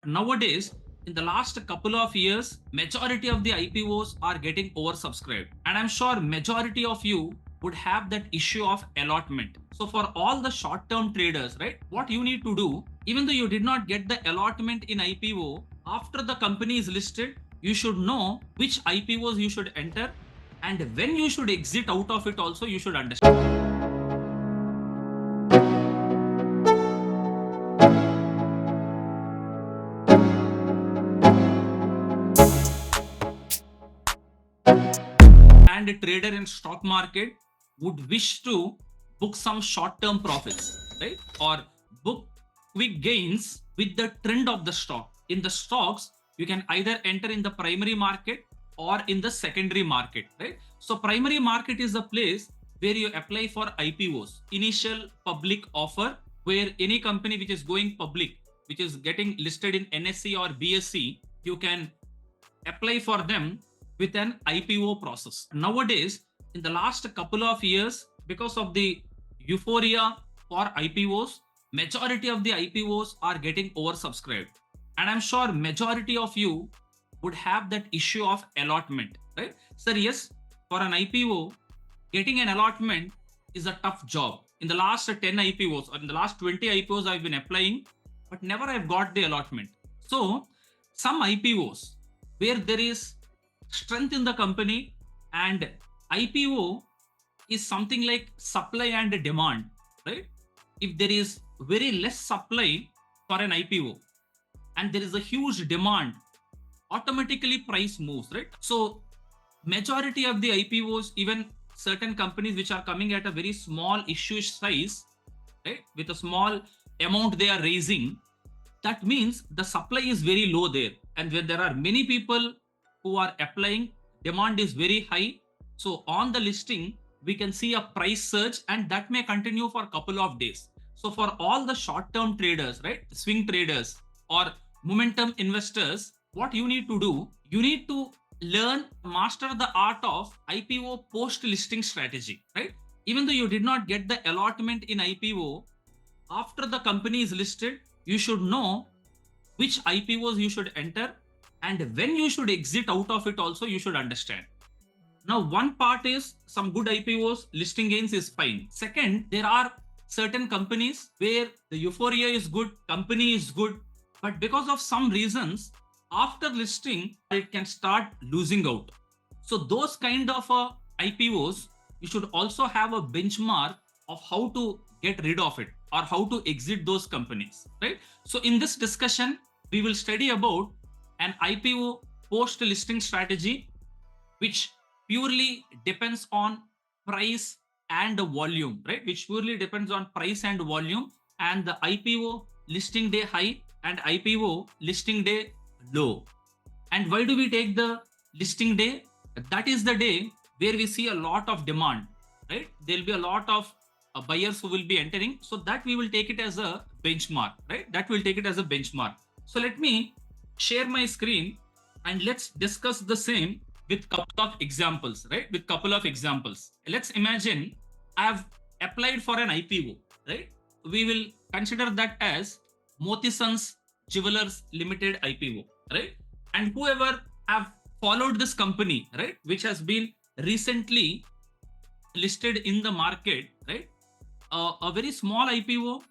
Nowadays, in the last couple of years, majority of the IPOs are getting oversubscribed, and I'm sure majority of you would have that issue of allotment. So for all the short term traders, right, what you need to do, even though you did not get the allotment in IPO, after the company is listed, you should know which IPOs you should enter, and when you should exit out of it also you should understand. And a trader in stock market would wish to book some short term profits, right, or book quick gains with the trend of the stock. In the stocks, you can either enter in the primary market or in the secondary market, right? So primary market is a place where you apply for IPOs, initial public offer, where any company which is going public, which is getting listed in NSE or BSE, you can apply for them with an IPO process. Nowadays, in the last couple of years, because of the euphoria for IPOs, majority of the IPOs are getting oversubscribed. And I'm sure majority of you would have that issue of allotment, right? Sir, yes, for an IPO, getting an allotment is a tough job. In the last 10 IPOs or in the last 20 IPOs, I've been applying, but never I've got the allotment. So, some IPOs where there is strength in the company, and IPO is something like supply and demand, right? If there is very less supply for an IPO and there is a huge demand, automatically price moves, right? So majority of the IPOs, even certain companies which are coming at a very small issue size, right, with a small amount they are raising, that means the supply is very low there, and when there are many people who are applying, demand is very high. So on the listing we can see a price surge, and that may continue for a couple of days. So for all the short term traders, right, swing traders or momentum investors, what you need to do, you need to learn, master the art of IPO post listing strategy, right? Even though you did not get the allotment in IPO, after the company is listed, you should know which IPOs you should enter, and when you should exit out of it also you should understand. Now, one part is some good IPOs, listing gains is fine. Second, there are certain companies where the euphoria is good, company is good, but because of some reasons, after listing, it can start losing out. So those kind of IPOs, you should also have a benchmark of how to get rid of it or how to exit those companies, right? So in this discussion, we will study about an IPO post listing strategy, which purely depends on price and volume, right? Which purely depends on price and volume, and the IPO listing day high and IPO listing day low. And why do we take the listing day? That is the day where we see a lot of demand, right? There'll be a lot of buyers who will be entering. So that we will take it as a benchmark, right? That will take it as a benchmark. So let me share my screen and let's discuss the same with couple of examples, right? With couple of examples. Let's imagine I've applied for an IPO, right? We will consider that as Motisons Jewelers Limited IPO, right? And whoever have followed this company, right, which has been recently listed in the market, right? A very small IPO,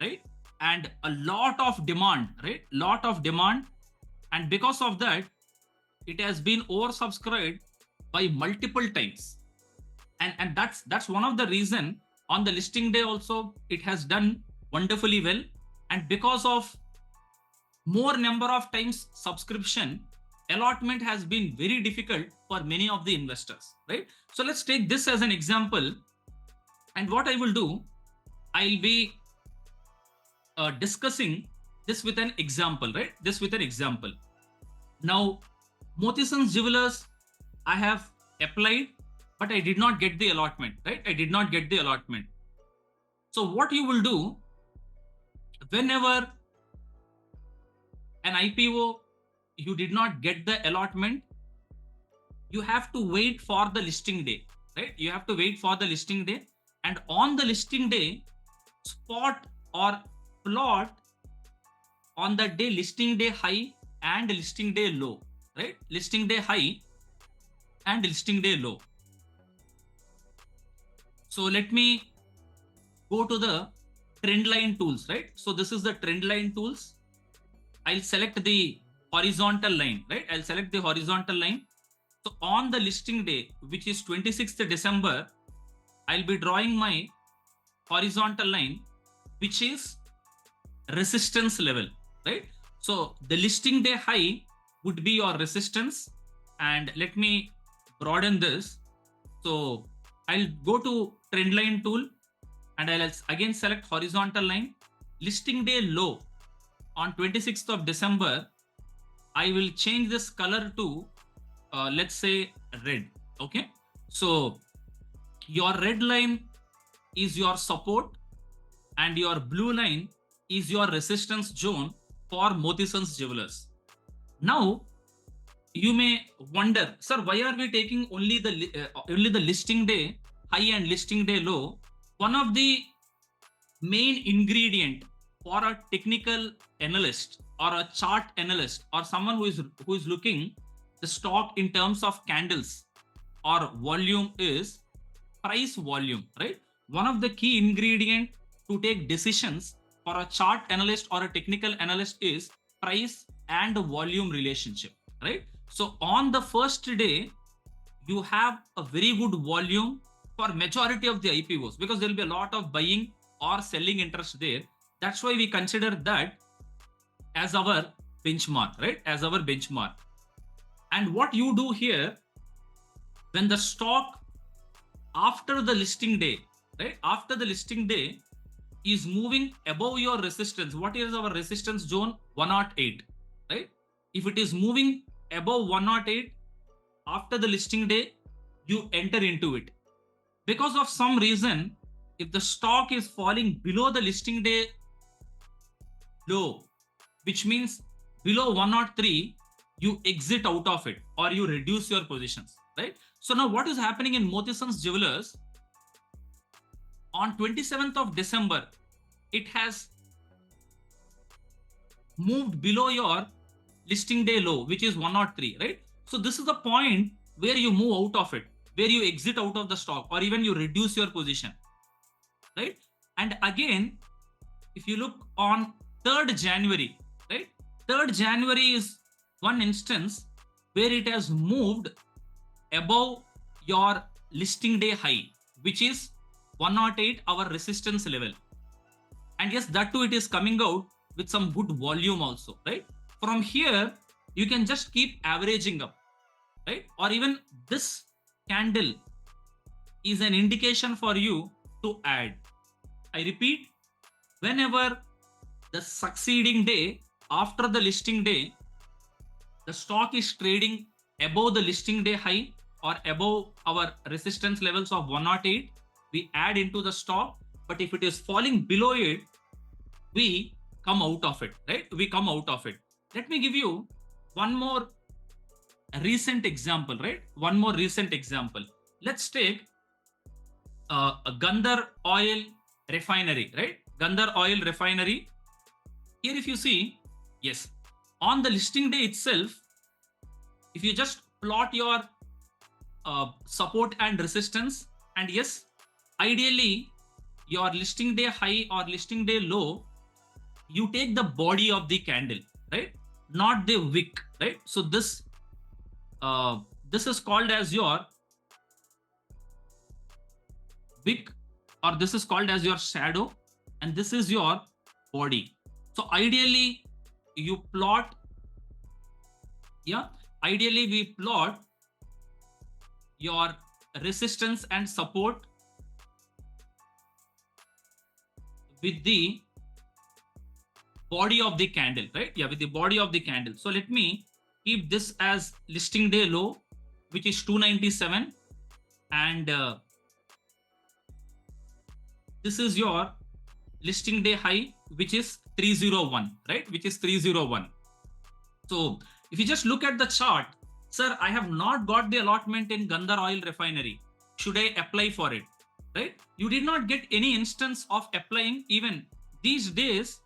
right? And a lot of demand, right? Lot of demand. And because of that, it has been oversubscribed by multiple times. And that's one of the reason on the listing day also it has done wonderfully well. And because of more number of times subscription, allotment has been very difficult for many of the investors, right? So let's take this as an example. And what I will do, I'll be discussing this with an example, right? This with an example. Now, Motisons Jewelers, I have applied, but I did not get the allotment, right? I did not get the allotment. So what you will do, whenever an IPO you did not get the allotment, you have to wait for the listing day, right? You have to wait for the listing day, and on the listing day, spot or plot on that day listing day high and listing day low, right? Listing day high and listing day low. So let me go to the trend line tools, right? So this is the trend line tools. I'll select the horizontal line, right? I'll select the horizontal line. So on the listing day, which is 26th December, I'll be drawing my horizontal line, which is resistance level, right? So the listing day high would be your resistance. And let me broaden this. So I'll go to trend line tool and I'll again select horizontal line. Listing day low on 26th of December, I will change this color to let's say red. Okay. So your red line is your support and your blue line is your resistance zone for Motisons Jewelers. Now you may wonder, sir, why are we taking only the listing day high and listing day low? One of the main ingredient for a technical analyst or a chart analyst or someone who is looking the stock in terms of candles or volume is price volume, right? One of the key ingredient to take decisions for a chart analyst or a technical analyst is price and volume relationship, right? So on the first day, you have a very good volume for majority of the IPOs because there will be a lot of buying or selling interest there. That's why we consider that as our benchmark, right? As our benchmark. And what you do here, when the stock after the listing day, right? After the listing day is moving above your resistance. What is our resistance zone? 108, right? If it is moving above 108 after the listing day, you enter into it. Because of some reason, if the stock is falling below the listing day low, which means below 103, you exit out of it or you reduce your positions, right? So now what is happening in Motisons Jewelers? On 27th of December, it has moved below your listing day low, which is 103, right? So this is the point where you move out of it, where you exit out of the stock or even you reduce your position, right? And again, if you look on 3rd January, right? 3rd January is one instance where it has moved above your listing day high, which is 108, our resistance level. And yes, that too, it is coming out with some good volume also, right? From here, you can just keep averaging up, right? Or even this candle is an indication for you to add. I repeat, whenever the succeeding day after the listing day, the stock is trading above the listing day high or above our resistance levels of 108, we add into the stock. But if it is falling below it, we come out of it, right? We come out of it. Let me give you one more recent example, right? One more recent example. Let's take a Gander oil refinery, right? Gander oil refinery. Here, if you see, yes, on the listing day itself, if you just plot your support and resistance, and yes, ideally, your listing day high or listing day low, you take the body of the candle, right? Not the wick, right? So this is called as your wick, or this is called as your shadow, and this is your body. So ideally, you plot, ideally we plot your resistance and support with the body of the candle, right? Yeah, with the body of the candle. So let me keep this as listing day low, which is 297, and this is your listing day high, which is 301, right? Which is 301. So if you just look at the chart, sir, I have not got the allotment in Gander oil refinery. Should I apply for it? Right? You did not get any instance of applying even these days.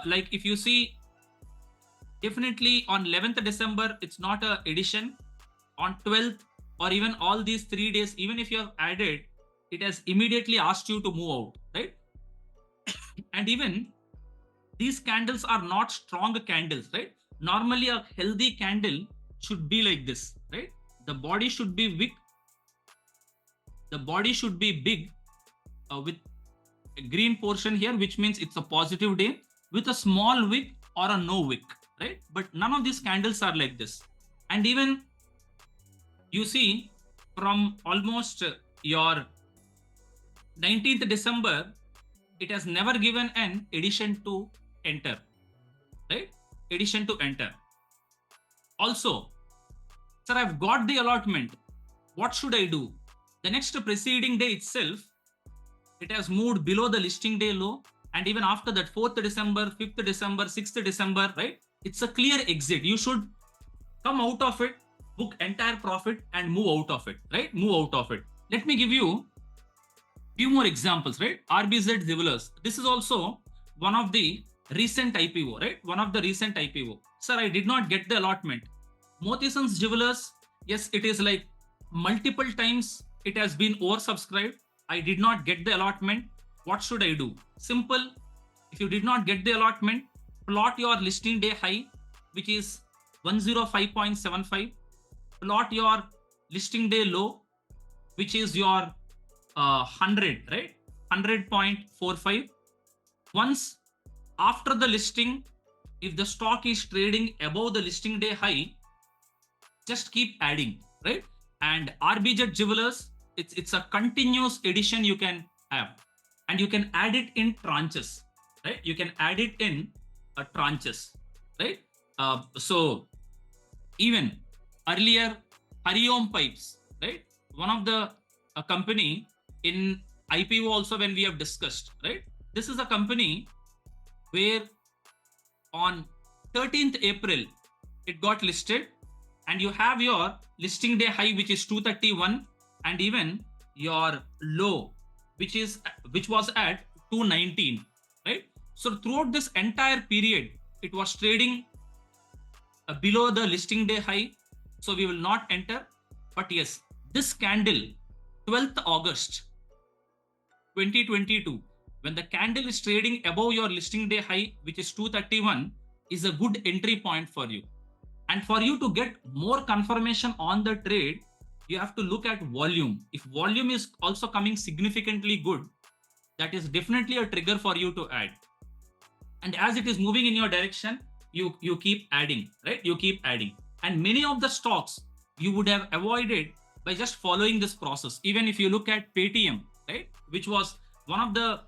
Like if you see Definitely on 11th December, it's not a edition. On 12th, or even all these 3 days, even if you have added, it has immediately asked you to move out, right? And even these candles are not strong candles, right? Normally, a healthy candle should be like this, right? The body should be big. The body should be big with a green portion here, which means it's a positive day with a small wick or a no wick, right? But none of these candles are like this. And even you see from almost your 19th December, it has never given an addition to enter, right? Addition to enter. Also, sir, I've got the allotment. What should I do? The next preceding day itself, it has moved below the listing day low. And even after that, 4th December, 5th December, 6th December, right? It's a clear exit. You should come out of it, book entire profit and move out of it, right? Move out of it. Let me give you few more examples, right? RBZ Jewelers. This is also one of the recent IPO, right? One of the recent IPO. Sir, I did not get the allotment. Motisons Jewelers, yes, it is like multiple times it has been oversubscribed. I did not get the allotment. What should I do? Simple. If you did not get the allotment, plot your listing day high, which is 105.75. Plot your listing day low, which is your 100, right? 100.45. Once after the listing, if the stock is trading above the listing day high, just keep adding, right? And RBZ Jewelers, it's a continuous addition you can have, and you can add it in tranches, right? You can add it in tranches, right? So even earlier, Hariom Pipes, right? One of the company in IPO also when we have discussed, right? This is a company where on 13th April it got listed, and you have your listing day high, which is 231, and even your low, which was at 219, right? So throughout this entire period, it was trading below the listing day high. So we will not enter. But yes, this candle, 12th August 2022, when the candle is trading above your listing day high, which is 231, is a good entry point for you. And for you to get more confirmation on the trade, you have to look at volume. If volume is also coming significantly good, that is definitely a trigger for you to add. And as it is moving in your direction, you keep adding, right? You keep adding. And many of the stocks you would have avoided by just following this process. Even if you look at Paytm, right, which was one of the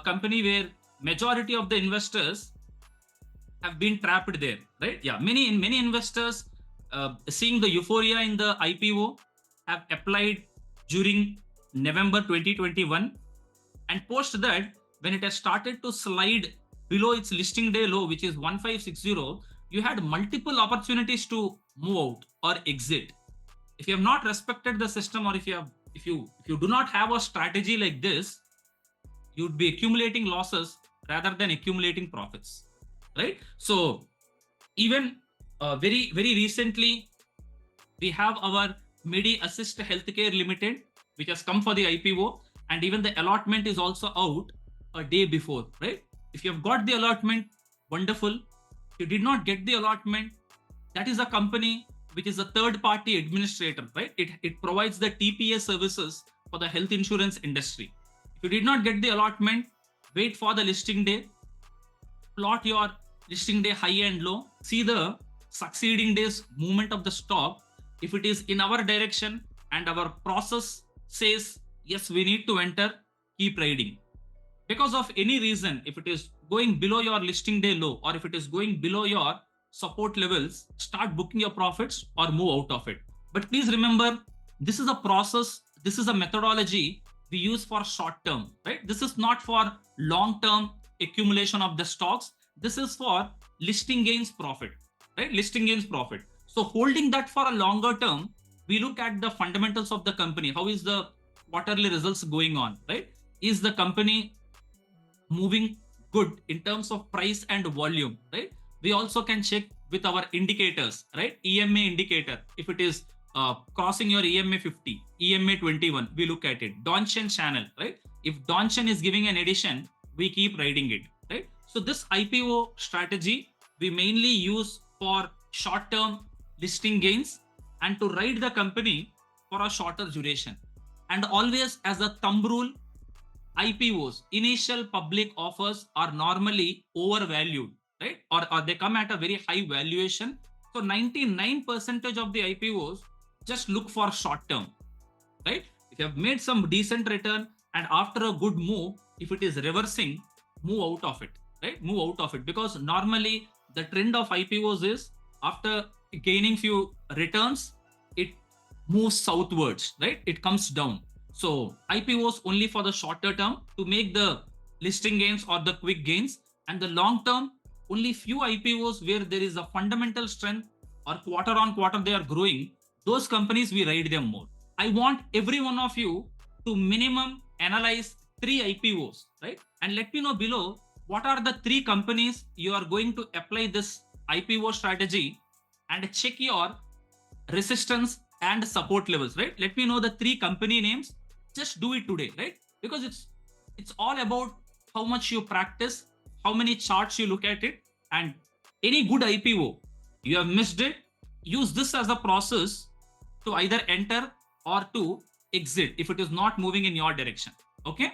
company where majority of the investors have been trapped there, right? Yeah, many investors seeing the euphoria in the IPO have applied during November 2021, and post that, when it has started to slide below its listing day low, which is 1560, you had multiple opportunities to move out or exit. If you have not respected the system, or if you do not have a strategy like this, you'd be accumulating losses rather than accumulating profits, right? So even very recently, we have our Medi Assist Healthcare Limited, which has come for the IPO, and even the allotment is also out a day before, right? If you have got the allotment, wonderful. If you did not get the allotment, that is a company which is a third-party administrator, right? It provides the TPA services for the health insurance industry. If you did not get the allotment, wait for the listing day, plot your listing day high and low, see the succeeding days movement of the stock. If it is in our direction and our process says, yes, we need to enter, keep riding. Because of any reason, if it is going below your listing day low, or if it is going below your support levels, start booking your profits or move out of it. But please remember, this is a process, this is a methodology we use for short term, right? This is not for long term accumulation of the stocks. This is for listing gains profit, right? Listing gains profit. So holding that for a longer term, we look at the fundamentals of the company. How is the quarterly results going on, right? Is the company moving good in terms of price and volume, right? We also can check with our indicators, right? EMA indicator. If it is crossing your EMA 50, EMA 21, we look at it. Donchen channel, right? If Donchen is giving an addition, we keep riding it, right? So this IPO strategy we mainly use for short-term listing gains and to ride the company for a shorter duration. And always as a thumb rule, IPOs, initial public offers, are normally overvalued, right? Or they come at a very high valuation. So 99% of the IPOs just look for short term, right? If you have made some decent return and after a good move, if it is reversing, move out of it, right? Move out of it, because normally the trend of IPOs is after gaining few returns, it moves southwards, right? It comes down. So IPOs only for the shorter term to make the listing gains or the quick gains, and the long term only few IPOs where there is a fundamental strength or quarter on quarter they are growing. Those companies we ride them more. I want every one of you to minimum analyze 3 IPOs, right? And let me know below what are the 3 companies you are going to apply this IPO strategy, and check your resistance and support levels, right? Let me know the 3 company names. Just do it today, right? Because it's all about how much you practice, how many charts you look at it, and any good IPO you have missed it, use this as a process to either enter or to exit if it is not moving in your direction. Okay.